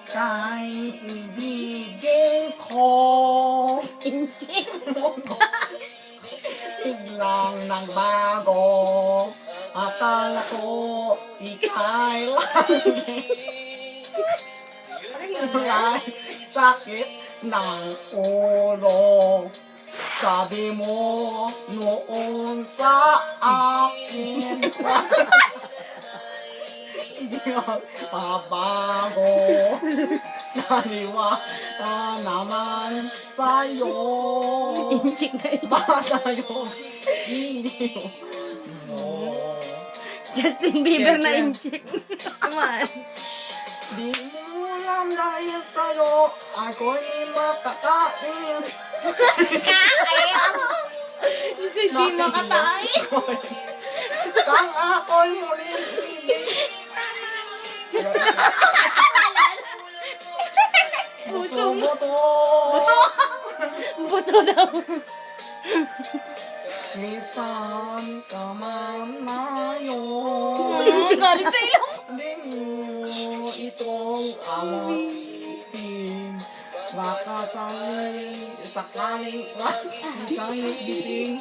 Kay ibigin ko Inching. biglang nagbago. Akala ko ika'y lagi sakit ng ulo. Sabi mo noon sa akin hindi magbabago. Naniwala naman sa'yo. Inching na yun. Bata yun. Hindi mo. Justin Bieber na inching. Come on. Di mo alam dahil sa'yo ako'y makakain. Kasi di makatain. Kang ako'y muling ibig. Puso mo. Buto. Buto daw. Minsan ka man na yun. Galit sa ilong. Hindi mo itong awatin. Baka sakaling kahit gising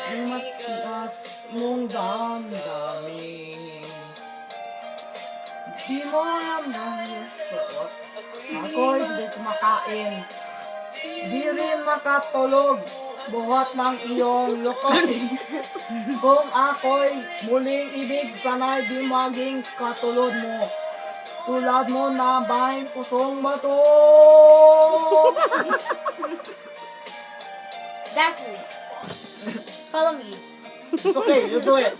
ay matigas mong damdamin. Di mo alam dahil suot ako'y hindi kumakain. Di rin makatulog buhat ng iyong lukoy. Kung ako'y muling ibig, sana'y di maging katulad mo. Tulad mo na ba'y pusong bato? That's me. Follow me. It's okay, you do it.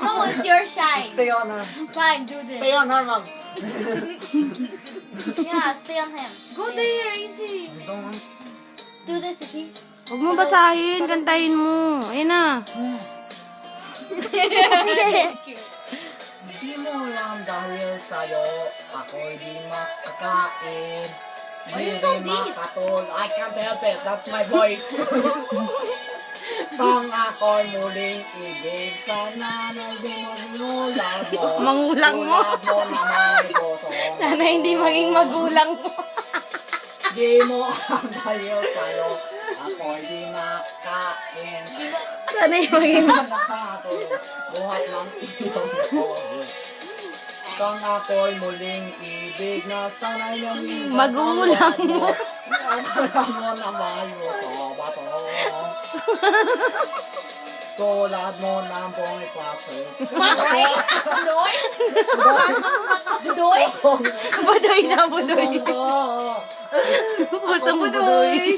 So it's your shine. Stay on her. Fine, do this. Stay on her, ma'am. Yeah, stay on him. Go there, easy. Do this, okay? Huwag mo basahin. Kantahin mo. Ayun na. Di mo lang dahil sa'yo ako'y di makakain. Why Di you so rin deep? makatulog. I can't help it. That's my voice. Kung ako'y muling ibig, sana na di mangulag mo. Mangulang mo. Tulad mo na may gosong. Sana hindi maging magulang mo. Di mo ang dahil sa'yo ako'y di makain. Sana yung maging Nakatulog buhat ng iyong buhay. Kung ako'y muling ibig na sana'y naging Magulang mo. Magulang mo na mayo sa bato. Tulad mo ng buhay pasok. Budoy? Budoy? Budoy na budoy. Pusong Pusong budoy.